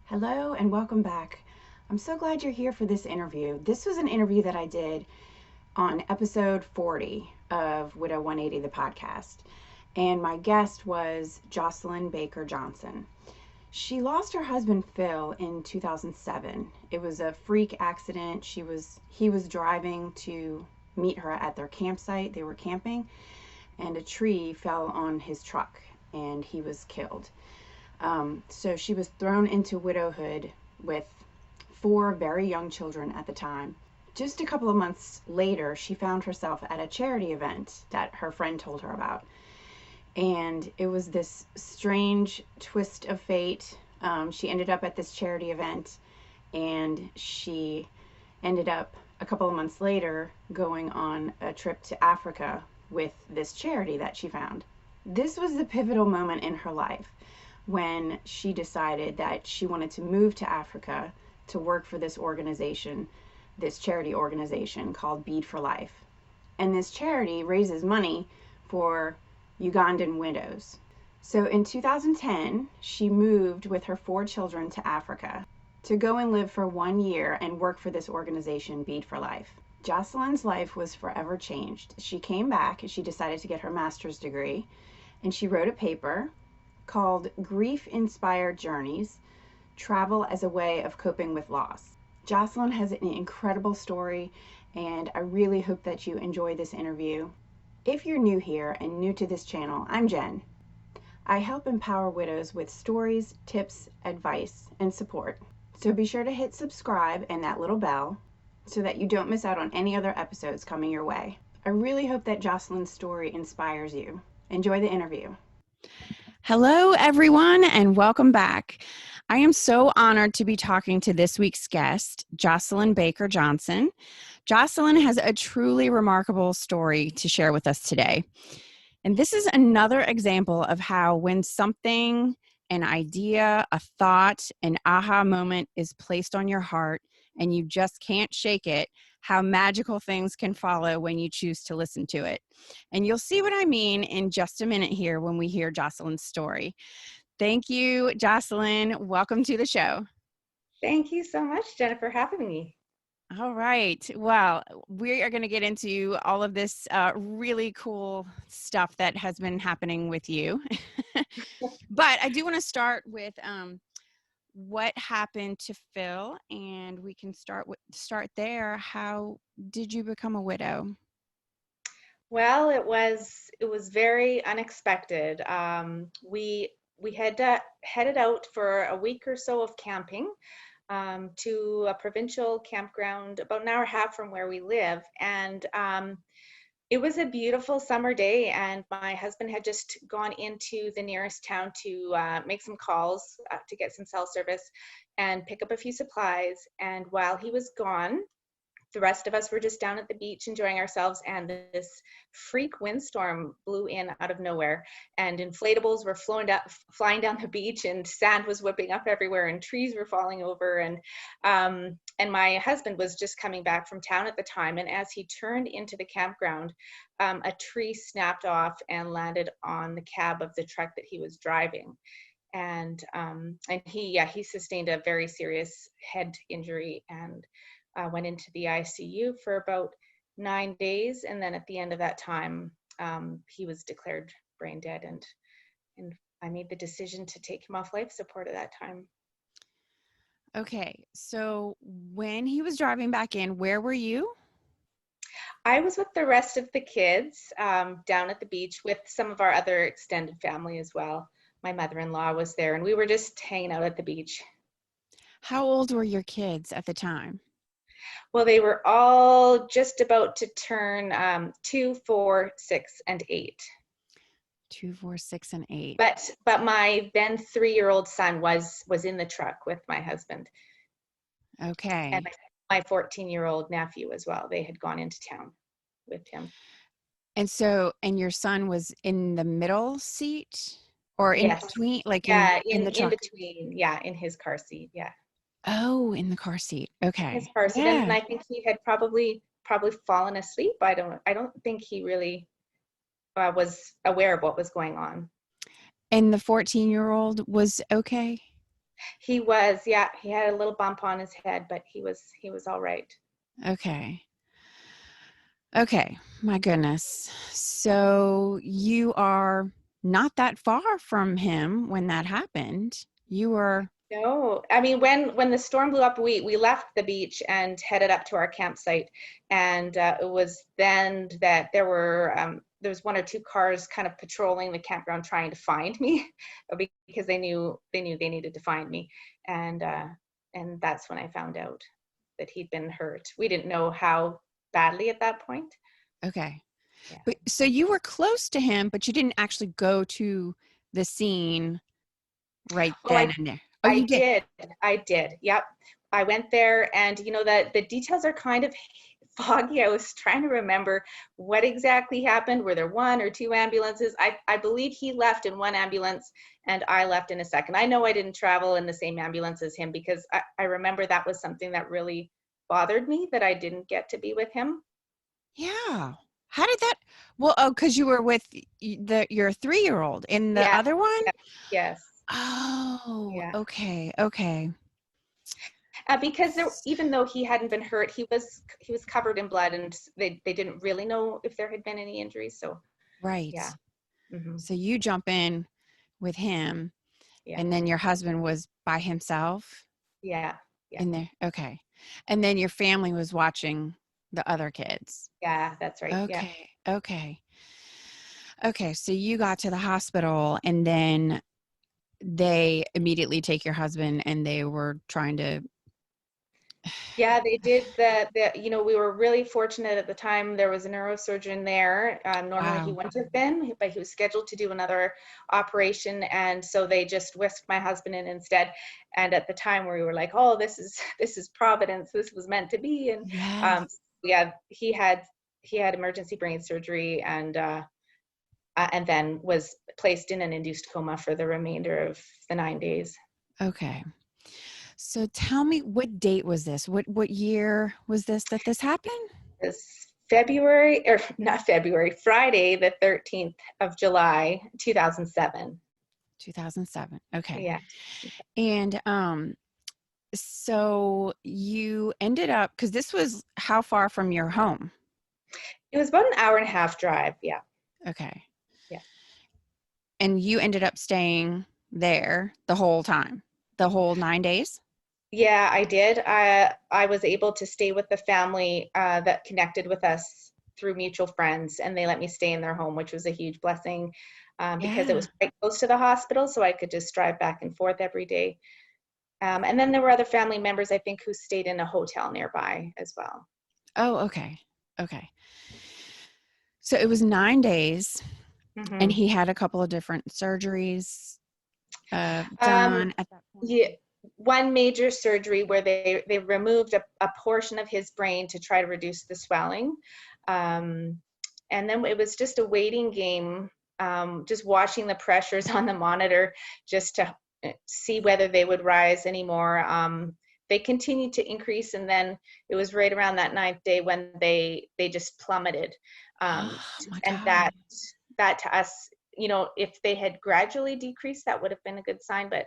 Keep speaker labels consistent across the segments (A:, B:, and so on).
A: Hello and welcome back. I'm so glad you're here for this interview. This was an interview that I did on episode 40 of Widow 180, the podcast. And my guest was Jocelyne Baker-Johnson. She lost her husband Phil in 2007. It was a freak accident. He was driving to meet her at their campsite. They were camping and a tree fell on his truck and he was killed. So she was thrown into widowhood with four very young children at the time. Just a couple of months later, she found herself at a charity event that her friend told her about. And it was this strange twist of fate. She ended up at this charity event, and she ended up a couple of months later going on a trip to Africa with this charity that she found. This was the pivotal moment in her life when she decided that she wanted to move to Africa to work for this organization, this charity organization called Bead For Life. And this charity raises money for Ugandan widows. So in 2010, she moved with her four children to Africa to go and live for 1 year and work for this organization, Bead For Life. Jocelyne's life was forever changed. She came back and she decided to get her master's degree, and she wrote a paper called Grief-Inspired Journeys, Travel as a Way of Coping with Loss. Jocelyne has an incredible story, and I really hope that you enjoy this interview. If you're new here and new to this channel, I'm Jen. I help empower widows with stories, tips, advice, and support. So be sure to hit subscribe and that little bell so that you don't miss out on any other episodes coming your way. I really hope that Jocelyne's story inspires you. Enjoy the interview. Hello, everyone, and welcome back. I am so honored to be talking to this week's guest, Jocelyne Baker-Johnson. Jocelyne has a truly remarkable story to share with us today. And this is another example of how when something, an idea, a thought, an aha moment is placed on your heart and you just can't shake it, how magical things can follow when you choose to listen to it. And you'll see what I mean in just a minute here when we hear Jocelyne's story. Thank you, Jocelyne. Welcome to the show.
B: Thank you so much, Jennifer, for having me.
A: All right. Well, we are going to get into all of this really cool stuff that has been happening with you. But I do want to start with what happened to Phil, and we can start there. How did you become a widow?
B: Well, it was very unexpected. We had headed out for a week or so of camping to a provincial campground about an hour and a half from where we live, and it was a beautiful summer day. And my husband had just gone into the nearest town to make some calls to get some cell service and pick up a few supplies. And while he was gone, the rest of us were just down at the beach enjoying ourselves, and this freak windstorm blew in out of nowhere, and inflatables were flying down the beach, and sand was whipping up everywhere, and trees were falling over, and my husband was just coming back from town at the time, and as he turned into the campground, a tree snapped off and landed on the cab of the truck that he was driving. And he sustained a very serious head injury and went into the ICU for about 9 days, and then at the end of that time, he was declared brain dead, and I made the decision to take him off life support at that time.
A: Okay, so when he was driving back in, where were you?
B: I was with the rest of the kids down at the beach with some of our other extended family as well. My mother-in-law was there, and we were just hanging out at the beach.
A: How old were your kids at the time?
B: Well, they were all just about to turn 2, 4, 6, and 8.
A: 2, 4, 6, and 8.
B: But my then 3-year-old son was in the truck with my husband.
A: Okay.
B: And my 14-year-old nephew as well. They had gone into town with him.
A: And your son was in the middle seat or in between, like in the truck?
B: In between, in his car seat,
A: Oh, in the car seat. Okay.
B: His car seat, and I think he had probably fallen asleep. I don't think he really was aware of what was going on.
A: And the 14-year-old was okay?
B: He was, yeah, he had a little bump on his head, but he was all right.
A: Okay. Okay. My goodness. So you are not that far from him when that happened. You were,
B: No, I mean when the storm blew up, we left the beach and headed up to our campsite, and it was then that there was one or two cars kind of patrolling the campground trying to find me, because they knew they needed to find me, and uh, and that's when I found out that he'd been hurt. We didn't know how badly at that point.
A: okay.
B: Yeah.
A: But so you were close to him, but you didn't actually go to the scene right
B: Oh,
A: then and there. Oh,
B: I
A: you did.
B: did. I did. Yep. I went there, and that the details are kind of foggy. I was trying to remember what exactly happened. Were there one or two ambulances? I believe he left in one ambulance and I left in a second. I know I didn't travel in the same ambulance as him, because I remember that was something that really bothered me, that I didn't get to be with him.
A: Yeah. How did that? Well, oh, because you were with your 3-year-old in the
B: Yeah.
A: other one?
B: Yeah. Yes.
A: Oh,
B: Yeah.
A: okay. Okay.
B: Because even though he hadn't been hurt, he was covered in blood, and they didn't really know if there had been any injuries. So
A: Right.
B: yeah. Hmm.
A: So you jump in with him,
B: Yeah.
A: and then your husband was by himself
B: Yeah. Yeah.
A: in there. Okay. And then your family was watching the other kids.
B: Yeah. That's right. Yeah.
A: Okay. Okay. Okay. So you got to the hospital, and then they immediately take your husband, and they were trying to.
B: Yeah, they did we were really fortunate at the time. There was a neurosurgeon there. Normally he
A: Wow.
B: wouldn't have been, but he was scheduled to do another operation. And so they just whisked my husband in instead. And at the time we were like, oh, this is Providence. This was meant to be. And
A: Yes.
B: yeah, he had emergency brain surgery, and then was placed in an induced coma for the remainder of the 9 days.
A: Okay. So tell me, what date was this? What year was this that this happened?
B: Is February, or not February, Friday, the 13th of July, 2007.
A: 2007. Okay.
B: Yeah.
A: And so you ended up, because this was how far from your home?
B: It was about an hour and a half drive. Yeah.
A: Okay.
B: Yeah.
A: And you ended up staying there the whole time, the whole 9 days?
B: Yeah, I did. I was able to stay with the family that connected with us through mutual friends, and they let me stay in their home, which was a huge blessing, because it
A: Yeah.
B: was quite close to the hospital, so I could just drive back and forth every day. And then there were other family members, I think, who stayed in a hotel nearby as well.
A: Oh, okay. Okay. So it was 9 days, and
B: Hmm.
A: he had a couple of different surgeries
B: Um,
A: done at that point.
B: yeah, one major surgery where they removed a portion of his brain to try to reduce the swelling. Um, and then it was just a waiting game, just watching the pressures on the monitor just to see whether they would rise anymore. They continued to increase, and then it was right around that ninth day when they just plummeted. Um,
A: Oh my
B: and
A: God.
B: that to us, if they had gradually decreased, that would have been a good sign. But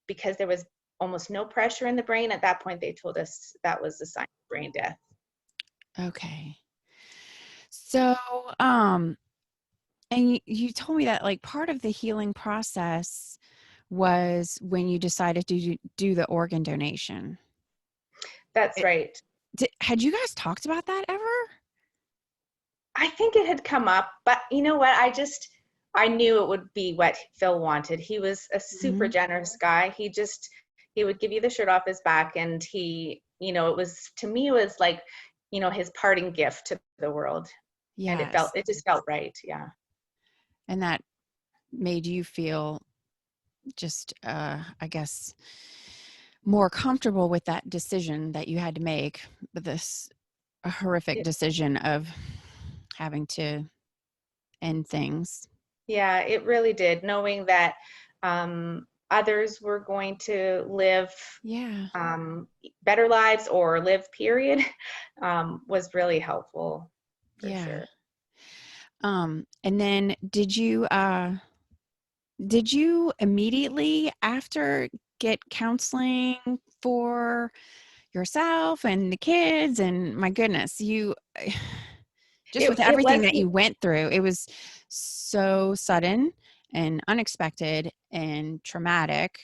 B: because there was almost no pressure in the brain at that point, they told us that was a sign of brain death.
A: Okay. So, and you told me that like part of the healing process was when you decided to do the organ donation.
B: That's
A: It,
B: right.
A: had you guys talked about that ever?
B: I think it had come up, but you know what? I knew it would be what Phil wanted. He was a super
A: Hmm.
B: generous guy. He would give you the shirt off his back, and it was, to me, it was like, his parting gift to the world. And
A: Yes.
B: it just felt right. Yeah.
A: And that made you feel just, I guess, more comfortable with that decision that you had to make, with this a horrific decision of having to end things.
B: Yeah, it really did. Knowing that others were going to live
A: Yeah.
B: better lives, or live, period, was really helpful for
A: Yeah.
B: sure.
A: And then did you immediately after
C: get counseling for yourself and the kids, and my goodness, you just with
B: It
C: everything
B: was,
C: that you went through, it was so sudden and unexpected and traumatic.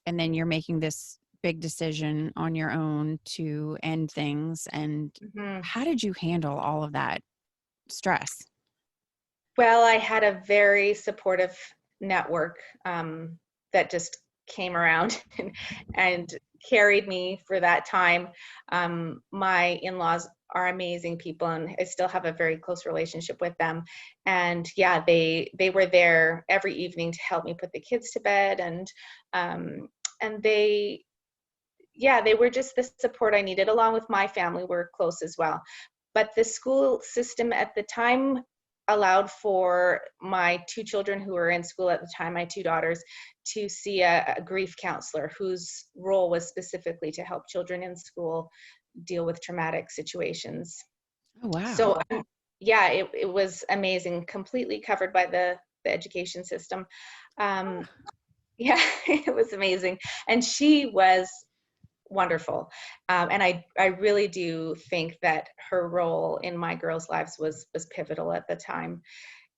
C: And then you're making this big decision on your own to end things. And
B: mhm.
C: how did you handle all of that stress?
B: Well, I had a very supportive network that just came around and carried me for that time. My in-laws are amazing people, and I still have a very close relationship with them. And yeah, they were there every evening to help me put the kids to bed, and they were just the support I needed, along with my family. We're close as well. But the school system at the time allowed for my two children who were in school at the time, my two daughters, to see a grief counselor whose role was specifically to help children in school deal with traumatic situations.
C: Oh, wow.
B: So yeah, it was amazing, completely covered by the education system. Um, yeah, it was amazing. And she was wonderful. And I really do think that her role in my girls' lives was pivotal at the time.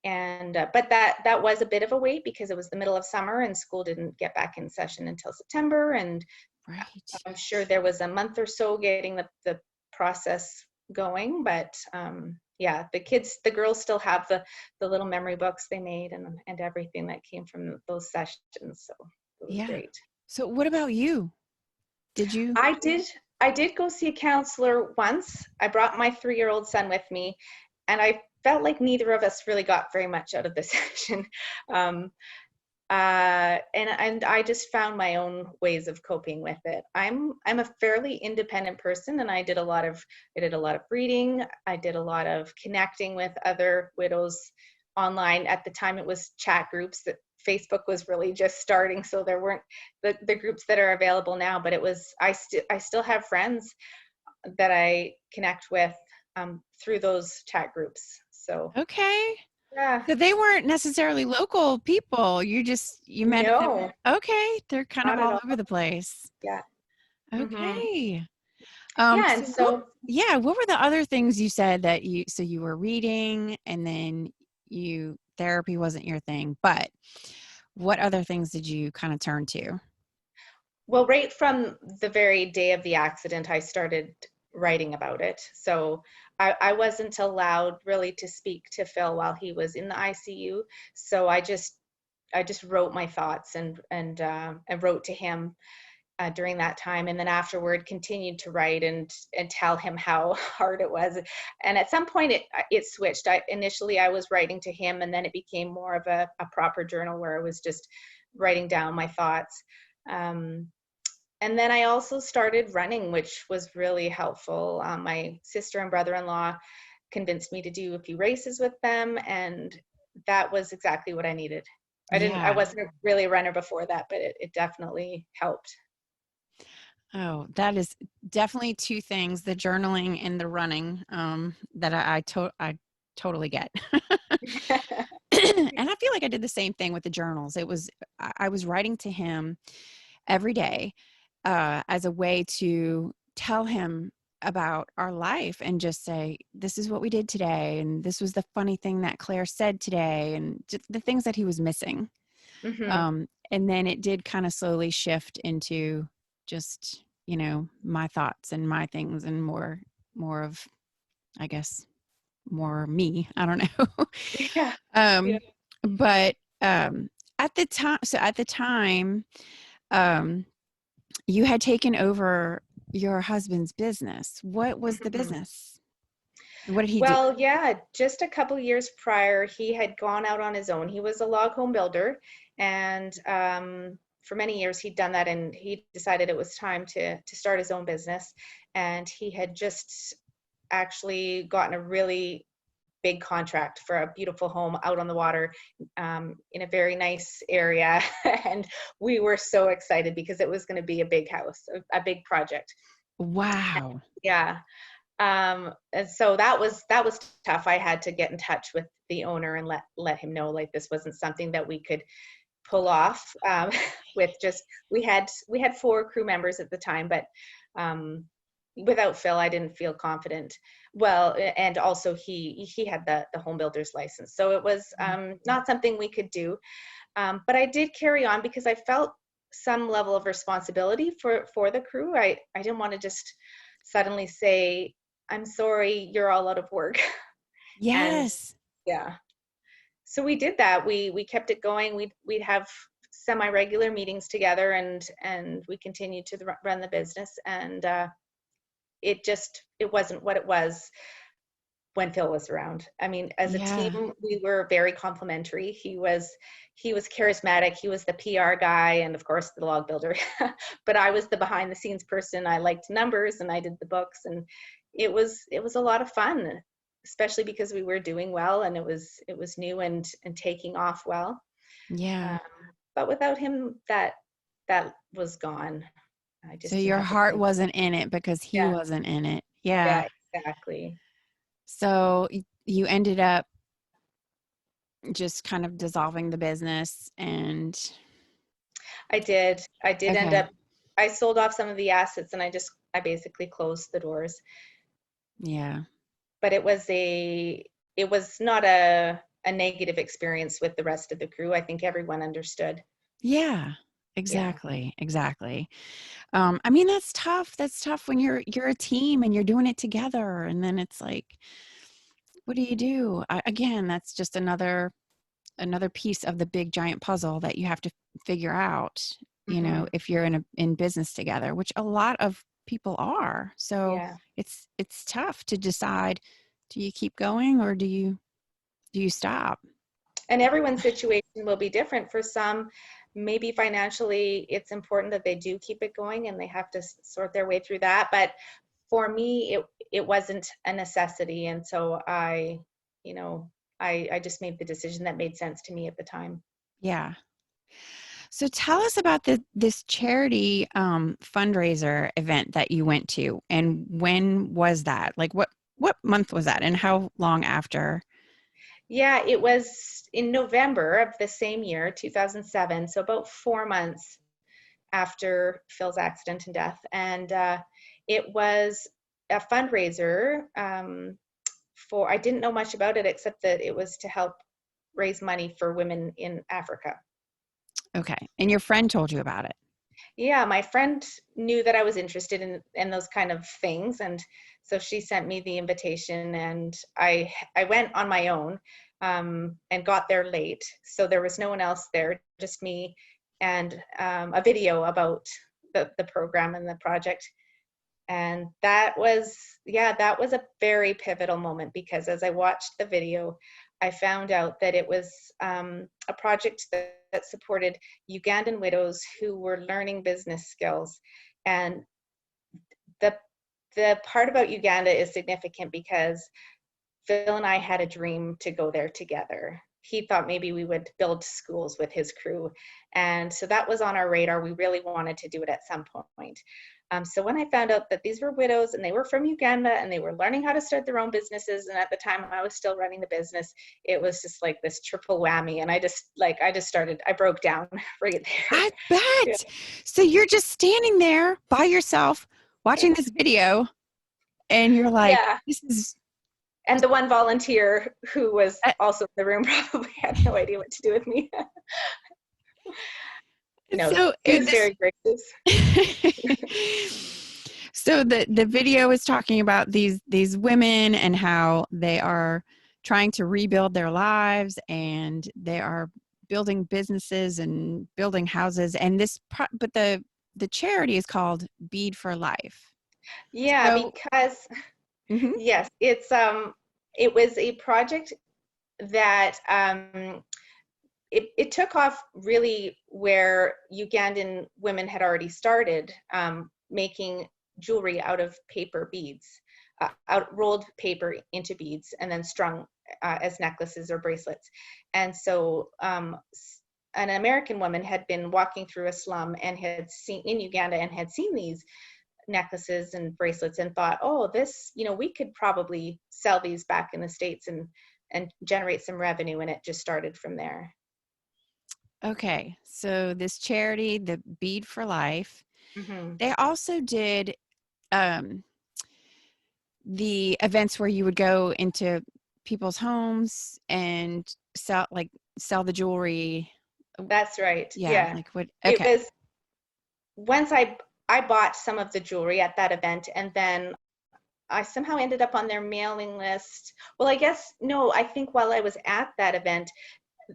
B: And but that was a bit of a wait because it was the middle of summer and school didn't get back in session until September. And
C: Right.
B: I'm sure there was a month or so getting the process going. But yeah, the girls still have the little memory books they made and everything that came from those sessions. So it was
C: Yeah.
B: great.
C: So what about you? Did you?
B: I did I did go see a counselor once. I brought my 3-year-old son with me, and I felt like neither of us really got very much out of the session. Um, and I just found my own ways of coping with it. I'm a fairly independent person, and I did a lot of reading. I did a lot of connecting with other widows online. At the time, it was chat groups. That Facebook was really just starting, so there weren't the groups that are available now. But it was I still have friends that I connect with through those chat groups. So
C: Okay.
B: yeah,
C: So they weren't necessarily local people. You met them.
B: no,
C: Okay. They're kind of
B: not at
C: all
B: all.
C: over the place.
B: Yeah. Hmm.
C: Okay.
B: Yeah, and
C: So what,
B: so
C: yeah, what were the other things you said that so you were reading and then therapy wasn't your thing, but what other things did you kind of turn to?
B: well, right from the very day of the accident, I started writing about it. So I wasn't allowed really to speak to Phil while he was in the ICU. So I just wrote my thoughts and wrote to him during that time, and then afterward continued to write and tell him how hard it was. And at some point it switched. Initially I was writing to him, and then it became more of a proper journal where I was just writing down my thoughts. Um, and then I also started running, which was really helpful. My sister and brother-in-law convinced me to do a few races with them, and that was exactly what I needed. I
C: Yeah.
B: wasn't really a runner before that, but it definitely helped.
C: Oh, that is definitely two things, the journaling and the running, that I totally get. And I feel like I did the same thing with the journals. I was writing to him every day, as a way to tell him about our life and just say, this is what we did today. And this was the funny thing that Claire said today, and just the things that he was missing.
B: Hmm.
C: And then it did kind of slowly shift into just, my thoughts and my things, and more of, I guess, more me. I don't know.
B: Yeah.
C: um, but at the time, um, you had taken over your husband's business. What was the
B: Mhm.
C: business? What did he do?
B: Well, yeah, just a couple years prior, he had gone out on his own. He was a log home builder, and for many years he'd done that, and he decided it was time to start his own business. And he had just actually gotten a really big contract for a beautiful home out on the water in a very nice area. And we were so excited because it was going to be a big house, a big project.
C: Wow.
B: Yeah. And so that was tough. I had to get in touch with the owner and let him know like this wasn't something that we could pull off with just, we had 4 crew members at the time, but without Phil, I didn't feel confident. Well, and also he had the home builder's license. So it was not something we could do. But I did carry on because I felt some level of responsibility for the crew. I didn't want to just suddenly say, I'm sorry, you're all out of work.
C: Yes.
B: And yeah. So we did that. We kept it going. We'd have semi-regular meetings together, and we continued to run the business. And it wasn't what it was when Phil was around. I mean, as a team, we were very complimentary. He was charismatic. He was the PR guy, and of course the log builder. But I was the behind the scenes person. I liked numbers, and I did the books, and it was a lot of fun, especially because we were doing well, and it was new and taking off well.
C: Yeah.
B: But without him, that was gone.
C: So your heart wasn't in it because he wasn't in it. Yeah.
B: Yeah, exactly.
C: So you ended up just kind of dissolving the business, and
B: I did end up, I sold off some of the assets, and I basically closed the doors.
C: Yeah.
B: But it was not a negative experience with the rest of the crew. I think everyone understood.
C: Yeah, exactly. Exactly. I mean, that's tough. That's tough when you're a team and you're doing it together, and then it's like, what do you do? Again, that's just another piece of the big giant puzzle that you have to figure out, you know, if you're in business together, which a lot of people are. So it's tough to decide, do you keep going or do you stop?
B: And everyone's situation will be different. For some, maybe financially, it's important that they do keep it going and they have to sort their way through that. But for me, it wasn't a necessity. And so I just made the decision that made sense to me at the time.
C: Yeah. So tell us about this charity fundraiser event that you went to, and when was that? Like what month was that, and how long after?
B: Yeah, it was in November of the same year, 2007. So about 4 months after Phil's accident and death. And it was a fundraiser I didn't know much about it except that it was to help raise money for women in Africa.
C: Okay. And your friend told you about it?
B: Yeah, my friend knew that I was interested in those kind of things. And so she sent me the invitation, and I went on my own and got there late. So there was no one else there, just me and a video about the program and the project. And that was a very pivotal moment, because as I watched the video, I found out that it was a project that supported Ugandan widows who were learning business skills. And the part about Uganda is significant because Phil and I had a dream to go there together. He thought maybe we would build schools with his crew. And so that was on our radar. We really wanted to do it at some point. So when I found out that these were widows and they were from Uganda and they were learning how to start their own businesses, and at the time I was still running the business, it was just like this triple whammy. And I broke down right there.
C: I bet. Yeah. So you're just standing there by yourself watching this video, and you're like, this is.
B: And the one volunteer who was also in the room probably had no idea what to do with me.
C: So
B: it was very gracious.
C: So the video is talking about these women and how they are trying to rebuild their lives, and they are building businesses and building houses. And but the charity is called Bead For Life.
B: Yeah, because yes, it was a project that it took off really where Ugandan women had already started making jewelry out of paper beads, rolled paper into beads and then strung as necklaces or bracelets. And so an American woman had been walking through a slum and had seen in Uganda and had seen these necklaces and bracelets and thought, oh, this, we could probably sell these back in the States and generate some revenue. And it just started from there.
C: Okay. So this charity, the Bead for Life,
B: Hmm.
C: they also did um, the events where you would go into people's homes and sell the jewelry.
B: That's right.
C: Yeah,
B: Yeah.
C: like what?
B: It
C: Okay.
B: was once I bought some of the jewelry at that event, and then I somehow ended up on their mailing list. Well, I guess no, I think while I was at that event,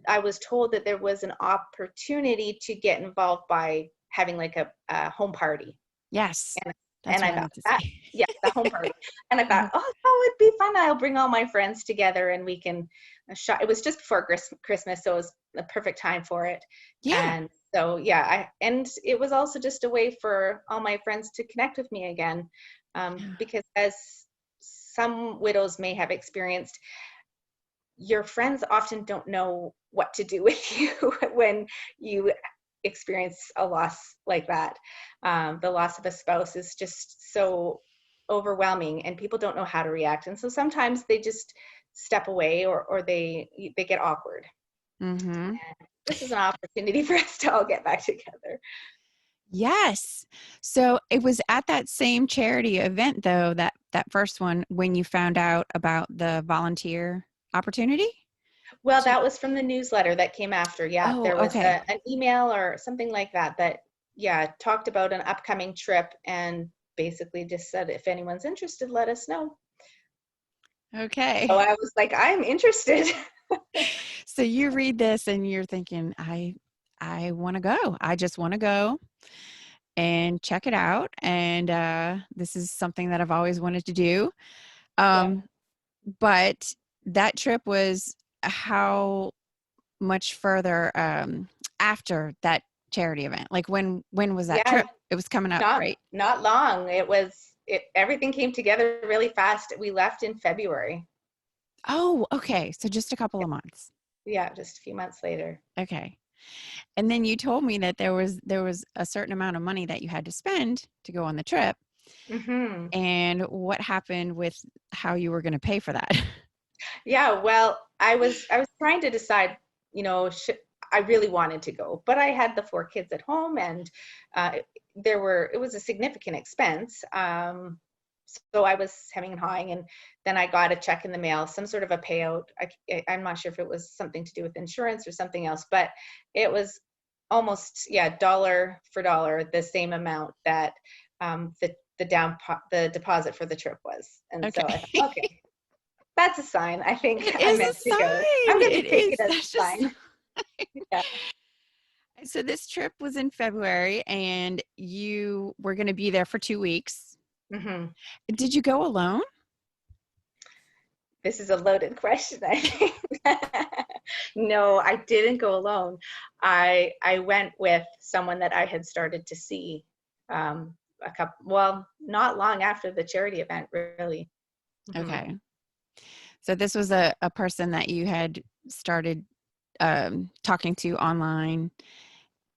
B: I was told that there was an opportunity to get involved by having like a home party.
C: Yes,
B: And
C: that's
B: I
C: what I
B: thought
C: meant to
B: that,
C: say.
B: yeah, the home party. And I thought,
C: Uh-huh.
B: oh, that would be fun. I'll bring all my friends together and we can shop. It was just before Christmas, so it was the perfect time for it.
C: Yeah.
B: And so, yeah, and it was also just a way for all my friends to connect with me again. Because as some widows may have experienced, your friends often don't know what to do with you when you experience a loss like that. The loss of a spouse is just so overwhelming, and people don't know how to react. And so sometimes they just step away, or they get awkward.
C: Mm-hmm.
B: This is an opportunity for us to all get back together.
C: Yes. So it was at that same charity event, though, that first one, when you found out about the volunteer opportunity.
B: Well,
C: To,
B: that was from the newsletter that came after. Yeah,
C: oh,
B: there was
C: okay.
B: an email or something like that that, yeah, talked about an upcoming trip and basically just said, if anyone's interested, let us know. So
C: Okay.
B: I was like, I'm interested.
C: So you read this and you're thinking, I want to go. I just want to go and check it out. And this is something that I've always wanted to do.
B: Yeah.
C: Um, but that trip was how much further after that charity event? Like when was that
B: Yeah,
C: trip? It was coming up,
B: not
C: right?
B: not long. Everything came together really fast. We left in February.
C: Oh, okay. So just a couple of months.
B: Yeah, just a few months later.
C: Okay. And then you told me that there was a certain amount of money that you had to spend to go on the trip.
B: Hmm.
C: And what happened with how you were going to pay for that?
B: Yeah, well, I was trying to decide, I really wanted to go, but I had the 4 kids at home, and it was a significant expense. So I was hemming and hawing, and then I got a check in the mail, some sort of a payout. I'm not sure if it was something to do with insurance or something else, but it was almost, yeah, dollar for dollar the same amount that the deposit for the trip was. And so I
C: Okay.
B: thought, okay, that's a sign. I think
C: It
B: I'm
C: is
B: meant
C: a
B: to go. I'm
C: sign.
B: going to
C: It
B: take
C: is
B: it as
C: such
B: a
C: a
B: sign.
C: sign.
B: Yeah.
C: So this trip was in February and you were going to be there for 2 weeks.
B: Hmm.
C: Did you go alone?
B: This is a loaded question, I think. No, I didn't go alone. I went with someone that I had started to see well, not long after the charity event, really. Hmm.
C: Okay. So this was a person that you had started talking to online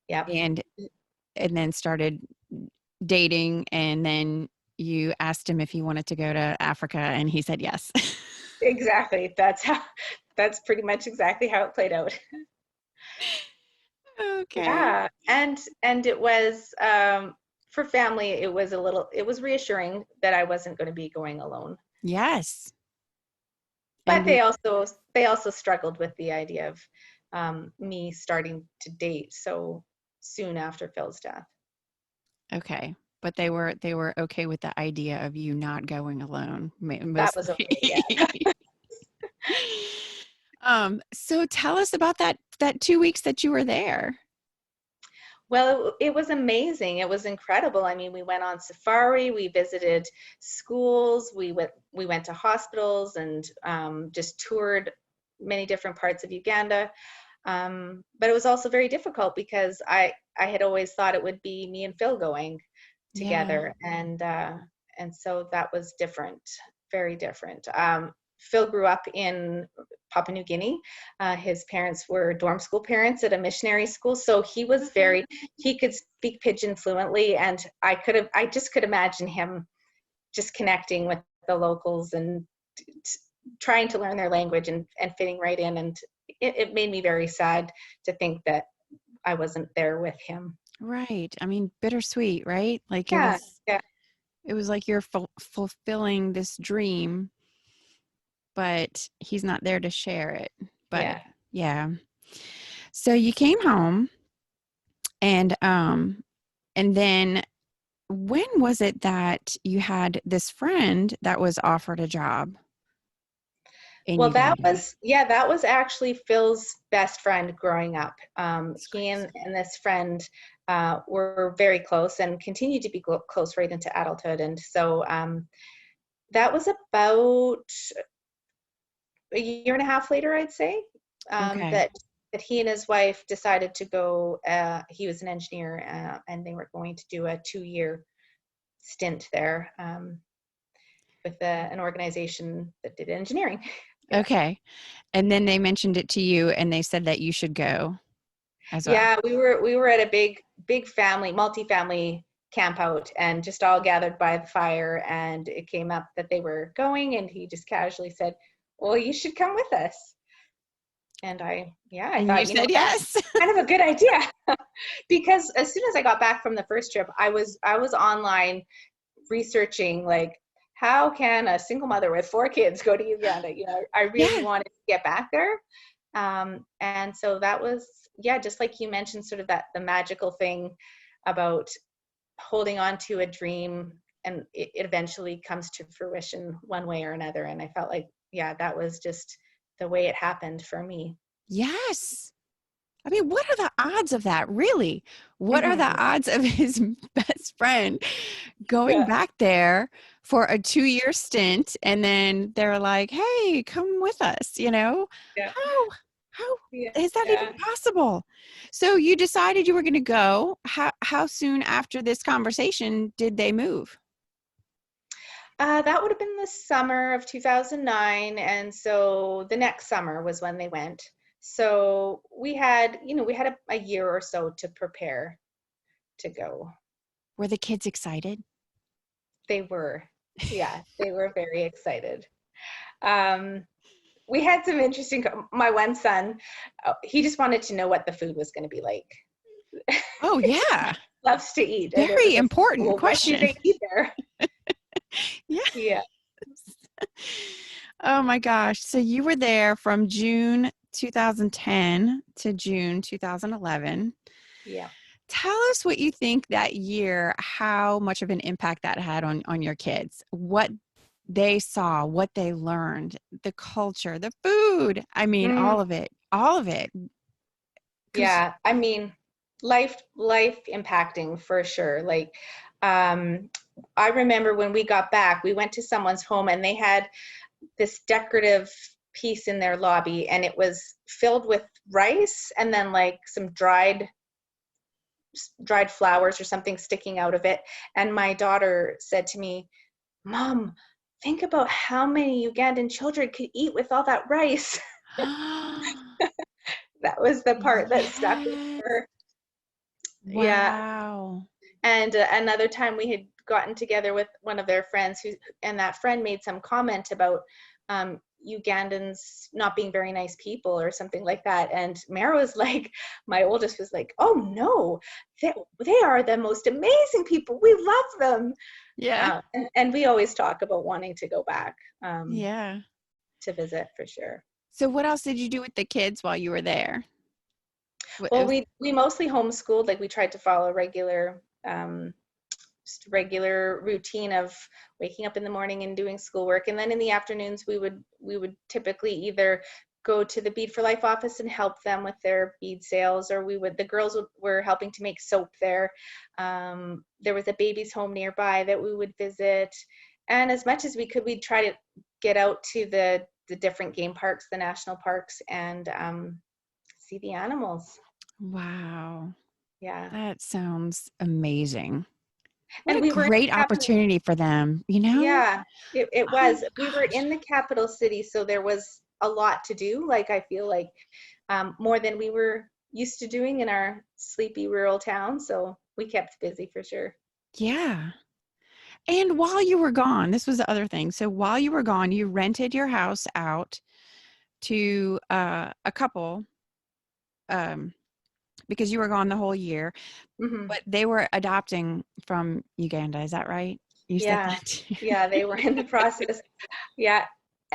B: Yep.
C: and then started dating, and then you asked him if he wanted to go to Africa and he said yes.
B: Exactly. That's pretty much exactly how it played out.
C: Okay.
B: Yeah, and it was for family. It was reassuring that I wasn't going to be going alone.
C: Yes.
B: But
C: And you
B: they also struggled with the idea of me starting to date so soon after Phil's death.
C: okay. But they were okay with the idea of you not going alone,
B: That was okay. Yeah.
C: mostly. So tell us about that 2 weeks that you were there.
B: Well, it was amazing. It was incredible. I mean, we went on safari, we visited schools, we went to hospitals, and just toured many different parts of Uganda. But it was also very difficult because I had always thought it would be me and Phil going
C: Yeah.
B: together, and so that was different, very different. Phil grew up in Papua New Guinea. His parents were dorm school parents at a missionary school, so he could speak Pidgin fluently, and I just could imagine him just connecting with the locals and trying to learn their language and fitting right in. And it made me very sad to think that I wasn't there with him.
C: Right. I mean, bittersweet, right? Like
B: Yeah, yeah,
C: it was like you're fulfilling this dream, but he's not there to share it. But
B: yeah.
C: yeah. So you came home and then when was it that you had this friend that was offered a job in
B: Well,
C: Uganda?
B: that was actually Phil's best friend growing up.
C: That's
B: He
C: great.
B: and this friend were very close and continue to be close right into adulthood. And so that was about a year and a half later, I'd say,
C: Okay.
B: that he and his wife decided to go. He was an engineer, and they were going to do a 2-year stint there with an organization that did engineering. Yeah.
C: Okay. And then they mentioned it to you and they said that you should go as well.
B: Yeah, we were at a big family, multi-family camp out and just all gathered by the fire, and it came up that they were going, and he just casually said, "Well, you should come with us." And I
C: And you
B: thought,
C: said
B: that's
C: yes.
B: kind of a good idea. Because as soon as I got back from the first trip, I was online researching, like, how can a single mother with 4 kids go to Uganda? I really
C: Yeah.
B: wanted to get back there. And so that was, yeah, just like you mentioned, sort of the magical thing about holding on to a dream, and it eventually comes to fruition one way or another. And I felt like, yeah, that was just the way it happened for me.
C: Yes. I mean, what are the odds of that, really? What are the
B: Mhm.
C: odds of his best friend going
B: Yeah,
C: back there for a 2-year stint and then they're like, "Hey, come with us," you know?
B: yeah,
C: How
B: yeah,
C: is that even
B: yeah.
C: possible? So you decided you were going to go. How soon after this conversation did they move?
B: That would have been the summer of 2009, and so the next summer was when they went. So we had a year or so to prepare to go.
C: Were the kids excited?
B: They were, yeah, they were very excited. Um, we had some interesting. My one son, he just wanted to know what the food was going to be like.
C: Oh, yeah.
B: Loves to eat, and it was
C: Very
B: like,
C: important
B: well, what do
C: question.
B: they eat there?
C: Yeah.
B: Yeah,
C: Oh my gosh. So you were there from June 2010 to June 2011.
B: yeah.
C: Tell us what you think that year, how much of an impact that had on your kids, what they saw, what they learned, the culture, the food. I mean,
B: Mm,
C: all of it, all of it. 'Cause
B: yeah, I mean, life impacting for sure. Like, um, I remember when we got back, we went to someone's home and they had this decorative piece in their lobby, and it was filled with rice and then like some dried flowers or something sticking out of it. And my daughter said to me, "Mom, think about how many Ugandan children could eat with all that rice." That was the part that stuck with
C: yes.
B: her. Yeah.
C: Wow.
B: And another time we had gotten together with one of their friends and that friend made some comment about Ugandans not being very nice people or something like that. And Mara was like, my oldest was like, "Oh no, they are the most amazing people. We love them."
C: Yeah.
B: And we always talk about wanting to go back
C: Yeah.
B: to visit for sure.
C: So what else did you do with the kids while you were there? What, it
B: Well,
C: was,
B: we mostly homeschooled. Like, we tried to follow just a regular routine of waking up in the morning and doing schoolwork, and then in the afternoons we would typically either go to the Bead For Life office and help them with their bead sales, or the girls were helping to make soap there. There was a baby's home nearby that we would visit, and as much as we could, we'd try to get out to the different game parks, the national parks, and see the animals.
C: wow.
B: Yeah.
C: That sounds amazing. What
B: And
C: a
B: we were in
C: great
B: the capital.
C: opportunity for them, you know?
B: Yeah, it
C: Oh
B: was.
C: my
B: We were
C: gosh.
B: in the capital city, so there was a lot to do. Like, I feel like more than we were used to doing in our sleepy rural town. So we kept busy for sure.
C: Yeah. And while you were gone, this was the other thing. So while you were gone, you rented your house out to a couple, um, because you were gone the whole year,
B: Hmm.
C: but they were adopting from Uganda. Is that right? You said
B: Yeah.
C: that.
B: Yeah, they were in the process. Yeah.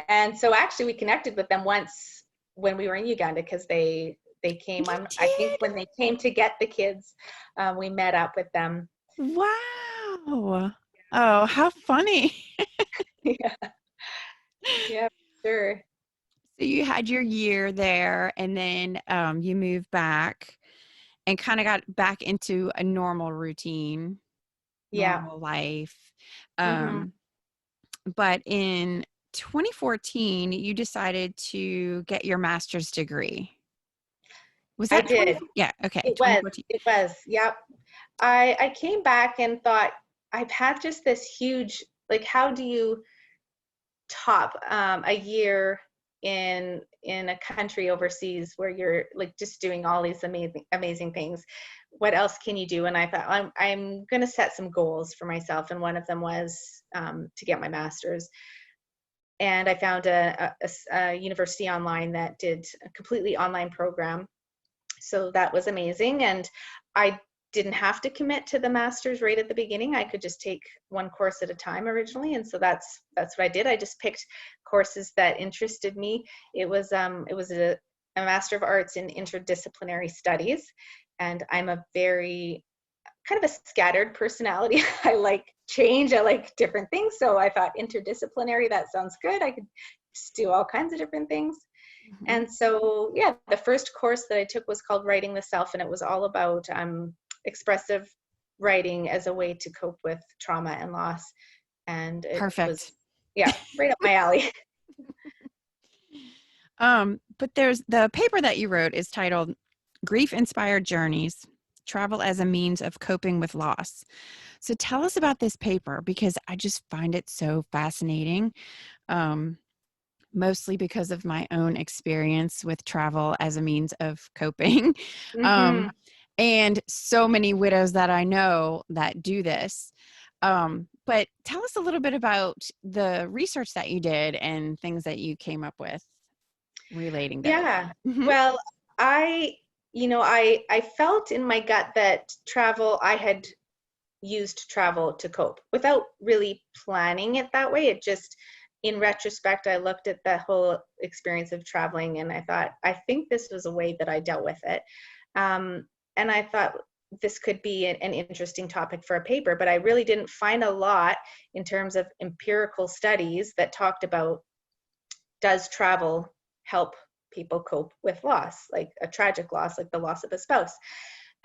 B: And so actually we connected with them once when we were in Uganda because they came
C: You
B: on, I think
C: did?
B: when they came to get the kids, we met up with them.
C: Wow. Oh, how funny.
B: Yeah. Yeah, sure.
C: So you had your year there, and then you moved back and kind of got back into a normal routine,
B: Yeah.
C: normal life.
B: Hmm.
C: Um, but in 2014, you decided to get your master's degree. Was
B: I
C: that
B: did.
C: 20? Yeah, okay,
B: It was.
C: 2014.
B: It was. Yep. I came back and thought I've had just this huge, like, how do you top a year in a country overseas where you're like just doing all these amazing things? What else can you do? And I thought I'm going to set some goals for myself, and one of them was to get my master's. And I found a university online that did a completely online program, so that was amazing. And I didn't have to commit to the master's right at the beginning. I could just take one course at a time originally, and so that's what I did. I just picked courses that interested me. It was a Master of Arts in Interdisciplinary Studies, and I'm a very kind of a scattered personality. I like change. I like different things. So I thought interdisciplinary, that sounds good. I could just do all kinds of different things.
C: Mhm.
B: And so, yeah, the first course that I took was called Writing the Self, and it was all about expressive writing as a way to cope with trauma and loss. And it was,
C: Perfect.
B: yeah, right up my alley.
C: But there's the paper that you wrote is titled Grief Inspired Journeys, Travel as a Means of Coping with Loss. So tell us about this paper because I just find it so fascinating. Um, Mostly because of my own experience with travel as a means of coping.
B: Hmm.
C: Um, and so many widows that I know that do this. But tell us a little bit about the research that you did and things that you came up with relating those.
B: Yeah.
C: Mhm.
B: Well, I, I felt in my gut that I had used travel to cope without really planning it that way. It just, in retrospect, I looked at the whole experience of traveling and I thought, I think this was a way that I dealt with it. Um, and I thought this could be an interesting topic for a paper, but I really didn't find a lot in terms of empirical studies that talked about, does travel help people cope with loss, like a tragic loss, like the loss of a spouse?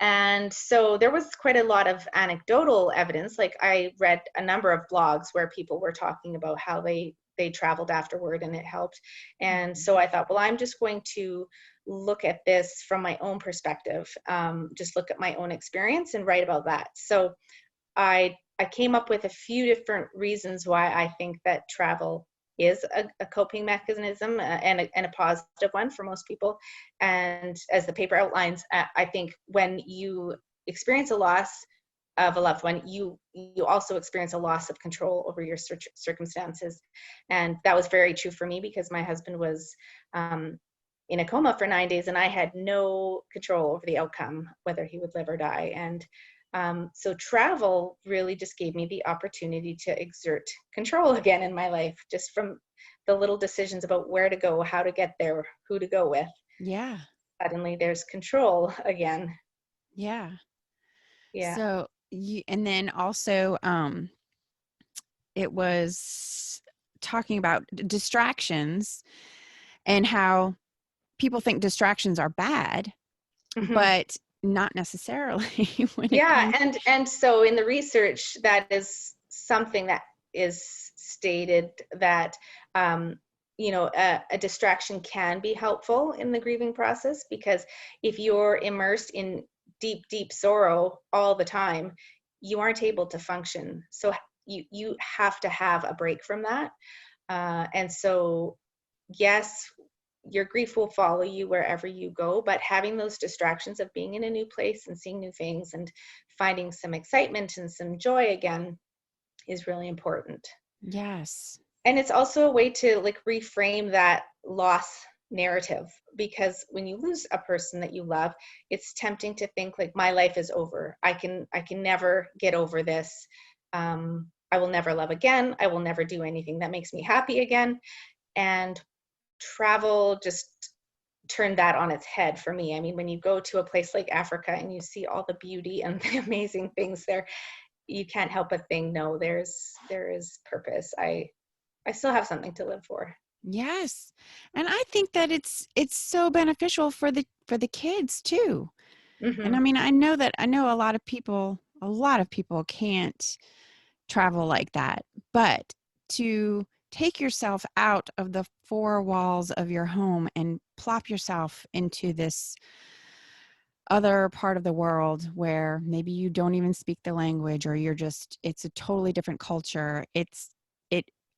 B: And so there was quite a lot of anecdotal evidence. Like I read a number of blogs where people were talking about how they traveled afterward and it helped. And
C: Mhm.
B: so I thought, well, I'm just going to look at this from my own perspective, just look at my own experience and write about that. So I came up with a few different reasons why I think that travel is a coping mechanism, and a positive one for most people. And as the paper outlines, I think when you experience a loss of a loved one, you also experience a loss of control over your circumstances. And that was very true for me because my husband was in a coma for 9 days and I had no control over the outcome, whether he would live or die. And so travel really just gave me the opportunity to exert control again in my life, just from the little decisions about where to go, how to get there, who to go with.
C: Yeah.
B: Suddenly there's control again.
C: Yeah.
B: Yeah.
C: So you, and then also, it was talking about distractions and how people think distractions are bad,
B: Hmm.
C: but not necessarily when it
B: Yeah,
C: comes.
B: and so in the research, that is something that is stated that a distraction can be helpful in the grieving process, because if you're immersed in deep, deep sorrow all the time, you aren't able to function. So you have to have a break from that. And so, yes, your grief will follow you wherever you go, but having those distractions of being in a new place and seeing new things and finding some excitement and some joy again is really important.
C: Yes.
B: And it's also a way to like reframe that loss narrative, because when you lose a person that you love, it's tempting to think like, my life is over. I can never get over this. I will never love again. I will never do anything that makes me happy again. And travel just turned that on its head for me. I mean, when you go to a place like Africa and you see all the beauty and the amazing things there, you can't help but think, no, there is purpose. I still have something to live for.
C: Yes. And I think that it's so beneficial for the kids too. And I
B: Mm-hmm.
C: mean, I know a lot of people can't travel like that, but to take yourself out of the four walls of your home and plop yourself into this other part of the world where maybe you don't even speak the language, or it's a totally different culture. It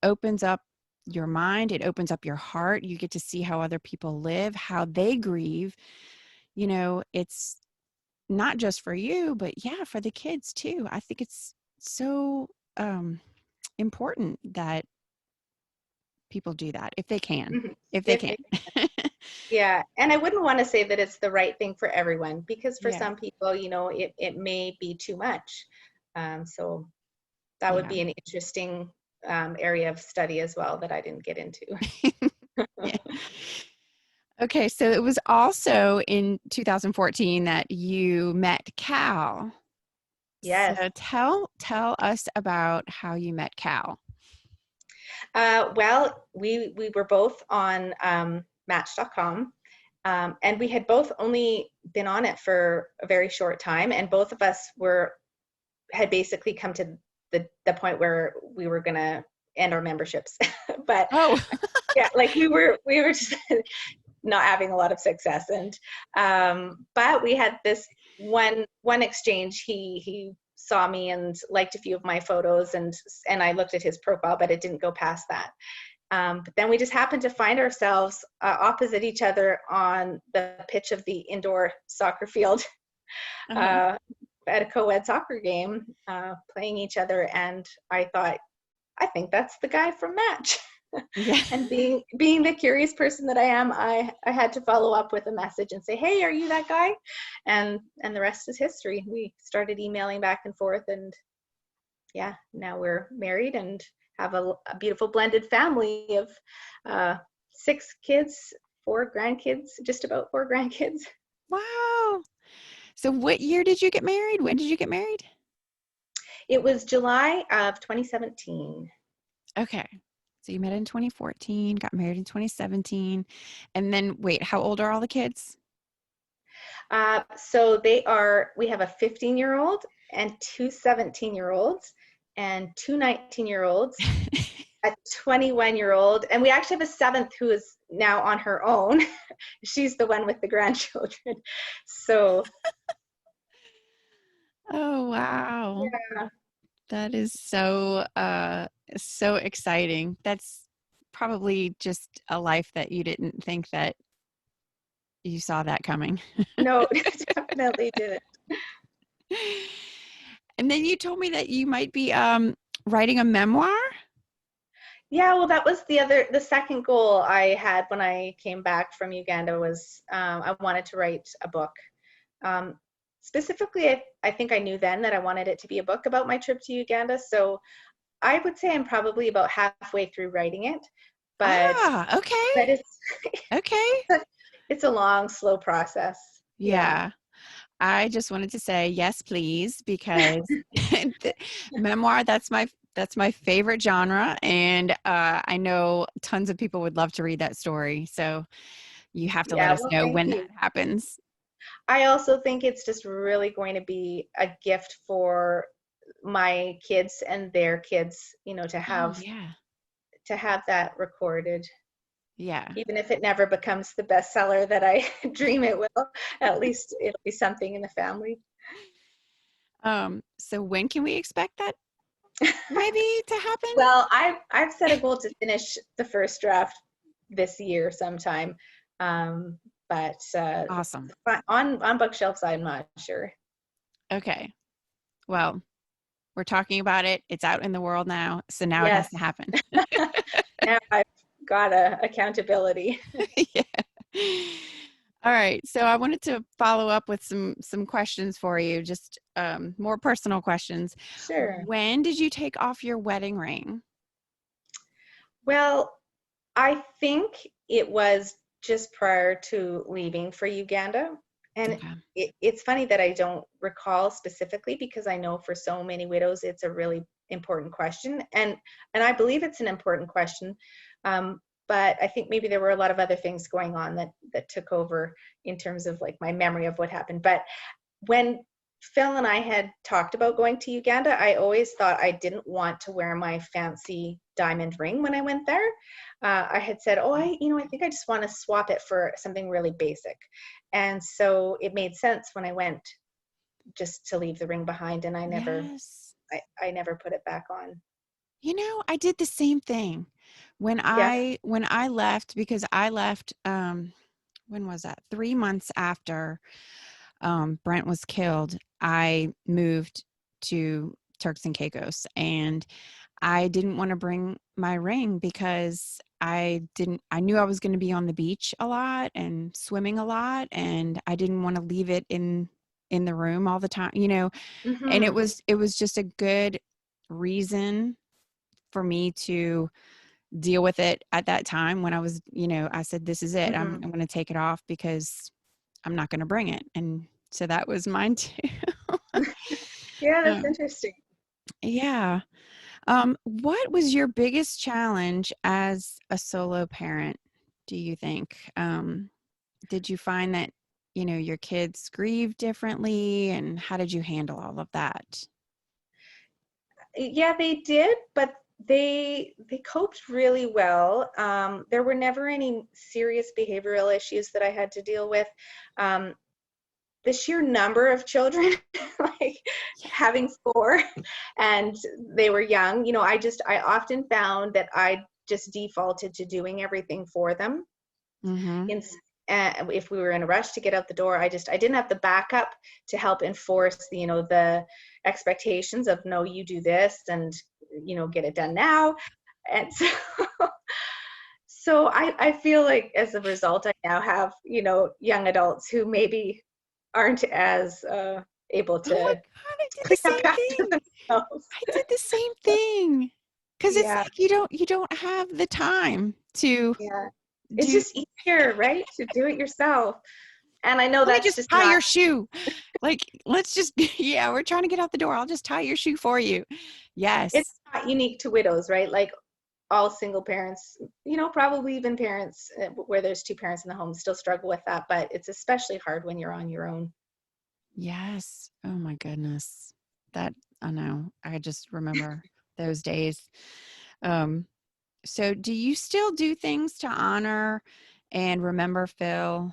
C: opens up your mind, it opens up your heart. You get to see how other people live, how they grieve. It's not just for you, but yeah, for the kids too. I think it's so important that people do that if they can.
B: Mm-hmm.
C: If they
B: If
C: can.
B: they, yeah, and I wouldn't want to say that it's the right thing for everyone, because for
C: Yeah.
B: some people, it may be too much. So that would
C: Yeah.
B: be an interesting area of study as well that I didn't get into.
C: Yeah. Okay, so it was also in 2014 that you met Cal. So
B: Yes.
C: tell us about how you met Cal.
B: Well, we were both on Match.com, and we had both only been on it for a very short time, and both of us had basically come to the point where we were gonna end our memberships. But
C: Oh,
B: yeah, like we were just not having a lot of success, and but we had this one exchange. He saw me and liked a few of my photos, and I looked at his profile, but it didn't go past that. But then we just happened to find ourselves opposite each other on the pitch of the indoor soccer field,
C: uh-huh.
B: uh, at a co-ed soccer game, playing each other. And I thought, I think that's the guy from Match.
C: Yeah.
B: And being the curious person that I am, I had to follow up with a message and say, hey, are you that guy? And the rest is history. We started emailing back and forth, and yeah, now we're married and have a beautiful blended family of 6 kids, 4 grandkids, just about 4 grandkids.
C: Wow. So what year did you get married? When did you get married?
B: It was July of 2017.
C: Okay. So you met in 2014, got married in 2017. And then wait, how old are all the kids?
B: So we have a 15-year-old and 2 17-year-olds and 2 19-year-olds, a 21-year-old, and we actually have a 7th who is now on her own. She's the one with the grandchildren. So
C: Oh, wow.
B: yeah.
C: That is so exciting. That's probably just a life that you didn't think that you saw that coming.
B: No, definitely didn't.
C: And then you told me that you might be writing a memoir.
B: Yeah, well, that was the second goal I had when I came back from Uganda was I wanted to write a book. Um, Specifically, I think I knew then that I wanted it to be a book about my trip to Uganda. So I would say I'm probably about halfway through writing it, but
C: Ah, okay.
B: it's
C: Okay.
B: it's a long, slow process. Yeah.
C: Yeah. I just wanted to say yes, please, because the memoir, that's my favorite genre. And I know tons of people would love to read that story. So you have to let
B: Yeah,
C: us
B: well,
C: know
B: thank
C: when that
B: you.
C: happens.
B: I also think it's just really going to be a gift for my kids and their kids,
C: Oh, yeah.
B: to have that recorded.
C: Yeah.
B: Even if it never becomes the bestseller that I dream it will, at least it'll be something in the family.
C: So when can we expect that maybe to happen?
B: Well, I've set a goal to finish the first draft this year sometime, but
C: Awesome.
B: on bookshelves, I'm not sure.
C: Okay. Well, we're talking about it. It's out in the world now. So now it has
B: Yes,
C: to happen.
B: now I've got a accountability.
C: Yeah. All right. So I wanted to follow up with some questions for you, just more personal questions.
B: Sure.
C: When did you take off your wedding ring?
B: Well, I think it was just prior to leaving for Uganda. And
C: Okay.
B: it's funny that I don't recall specifically, because I know for so many widows, it's a really important question. And I believe it's an important question. But I think maybe there were a lot of other things going on that took over in terms of like my memory of what happened. But when Phil and I had talked about going to Uganda, I always thought I didn't want to wear my fancy diamond ring when I went there. I had said, oh, I think I just want to swap it for something really basic. And so it made sense when I went just to leave the ring behind, and I never,
C: Yes.
B: I never put it back on.
C: You know, I did the same thing when
B: Yeah.
C: I left, because I left when was that? 3 months after Brent was killed. I moved to Turks and Caicos, and I didn't want to bring my ring because I knew I was going to be on the beach a lot and swimming a lot, and I didn't want to leave it in the room all the time, and
B: Mm-hmm.
C: it was just a good reason for me to deal with it at that time when I was, I said, this is it.
B: Mm-hmm.
C: I'm going to take it off because I'm not going to bring it. And so that was mine too.
B: Yeah, that's
C: Um,
B: interesting.
C: yeah. What was your biggest challenge as a solo parent, do you think? Did you find that, your kids grieve differently, and how did you handle all of that?
B: Yeah, they did, but they coped really well. There were never any serious behavioral issues that I had to deal with. Um, the sheer number of children, like
C: Yeah.
B: having four, and they were young, I often found that I just defaulted to doing everything for them.
C: Mm-hmm.
B: In, if we were in a rush to get out the door, I didn't have the backup to help enforce the expectations of, no, you do this, and get it done now. And so so I feel like as a result, I now have young adults who maybe aren't as able
C: Oh my
B: to
C: God, I did the
B: clean up
C: same
B: after
C: thing.
B: themselves.
C: I did the same thing. Because it's
B: Yeah,
C: like you don't have the time to
B: yeah. It's
C: do.
B: just easier, right, to do it yourself. And I know
C: Let me
B: that's
C: just
B: just
C: tie
B: not.
C: your shoe. Like, let's just, yeah, we're trying to get out the door. I'll just tie your shoe for you.
B: It's
C: Yes.
B: not unique to widows, right? Like all single parents, probably even parents where there's two parents in the home still struggle with that, but it's especially hard when you're on your own.
C: Yes. Oh my goodness. That, I know. I just remember those days. Um, so do you still do things to honor and remember Phil?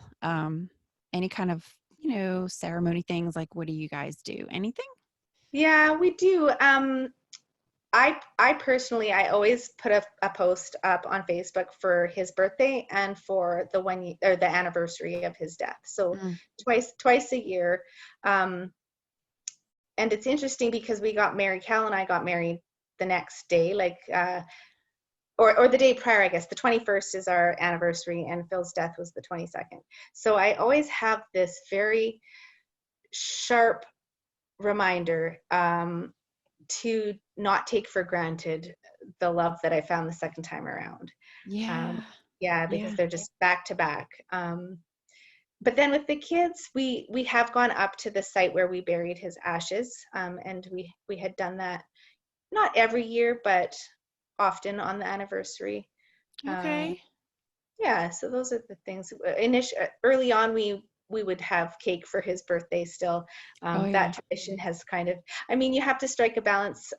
C: Any kind of, ceremony things, like what do you guys do? Anything?
B: Yeah, we do. I personally, I always put a post up on Facebook for his birthday and for the or the anniversary of his death. So
C: Mm.
B: twice a year. Um, and it's interesting because Cal and I got married the next day, like, or the day prior, I guess. The 21st is our anniversary, and Phil's death was the 22nd. So I always have this very sharp reminder to not take for granted the love that I found the second time around. Um,
C: Yeah.
B: yeah, because
C: Yeah.
B: they're just back to back. But then with the kids, we have gone up to the site where we buried his ashes, and we had done that not every year, but often on the anniversary. Uh,
C: Okay.
B: yeah, so those are the things. Early on, we would have cake for his birthday still.
C: Oh yeah.
B: That tradition has kind of, I mean, you have to strike a balance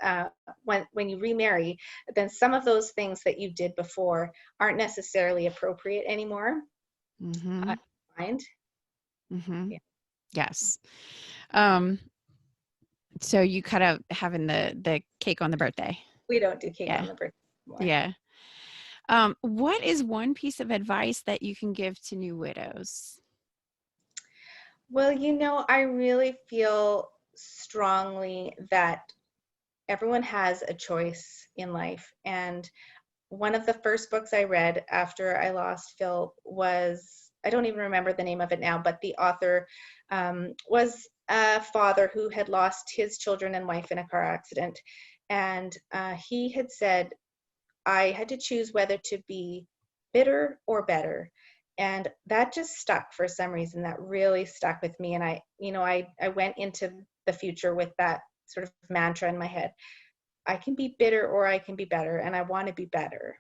B: when you remarry. Then some of those things that you did before aren't necessarily appropriate anymore.
C: Mm-hmm.
B: I find.
C: Mm-hmm.
B: Yeah,
C: Yes. Um, so you kind of having the cake on the birthday.
B: we don't do cake
C: Yeah.
B: on the birthday anymore.
C: Yeah. What is one piece of advice that you can give to new widows?
B: Well, I really feel strongly that everyone has a choice in life, and one of the first books I read after I lost Phil was, I don't even remember the name of it now, but the author was a father who had lost his children and wife in a car accident. And he had said, I had to choose whether to be bitter or better. And that just stuck for some reason. That really stuck with me. And I went into the future with that sort of mantra in my head. I can be bitter or I can be better, and I want to be better.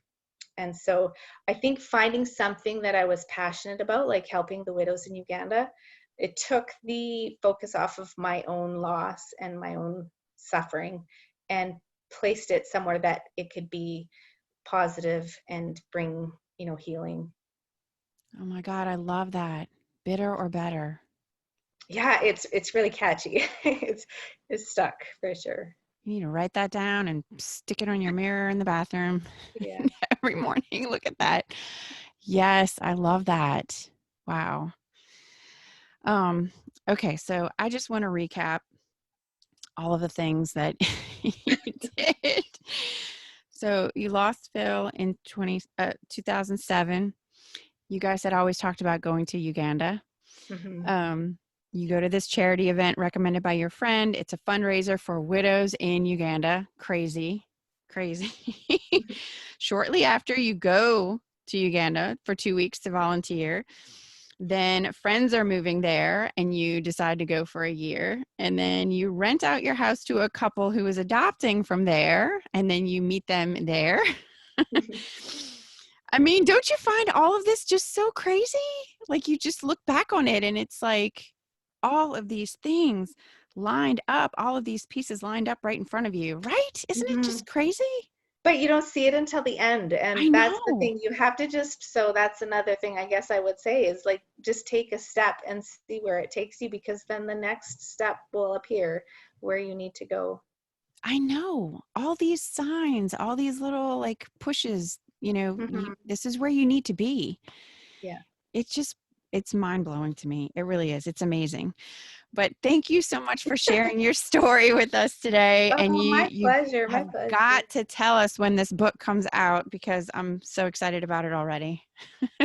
B: And so I think finding something that I was passionate about, like helping the widows in Uganda, it took the focus off of my own loss and my own suffering and placed it somewhere that it could be positive and bring, healing.
C: Oh my God, I love that. Bitter or better.
B: Yeah, it's really catchy. It's stuck for sure.
C: You need to write that down and stick it on your mirror in the bathroom
B: Yeah.
C: every morning. Look at that. Yes, I love that. Wow. Okay, so I just want to recap all of the things that you did. So you lost Phil in 2007. You guys had always talked about going to Uganda.
B: Mm-hmm.
C: You go to this charity event recommended by your friend. It's a fundraiser for widows in Uganda. Crazy, crazy. Shortly after you go to Uganda for 2 weeks to volunteer, then friends are moving there and you decide to go for a year. And then you rent out your house to a couple who is adopting from there. And then you meet them there. I mean, don't you find all of this just so crazy? Like you just look back on it and it's like all of these things lined up, all of these pieces lined up right in front of you, right? Isn't it
B: Mm-hmm.
C: just crazy?
B: But you don't see it until the end. And
C: I
B: that's the
C: know.
B: thing. You have to just, so that's another thing I guess I would say is like, just take a step and see where it takes you, because then the next step will appear where you need to go.
C: I know. All these signs, all these little like pushes,
B: Mm-hmm.
C: this is where you need to be.
B: Yeah.
C: It's just, it's mind blowing to me. It really is. It's amazing. But thank you so much for sharing your story with us today. And
B: Oh, my
C: you
B: pleasure. My
C: have
B: pleasure.
C: got to tell us when this book comes out because I'm so excited about it already.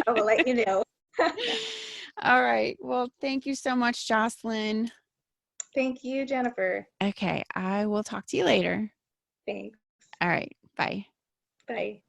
B: I will let you know.
C: All right. Well, thank you so much, Jocelyne.
B: Thank you, Jennifer.
C: Okay. I will talk to you later.
B: Thanks.
C: All right. Bye.
B: Bye.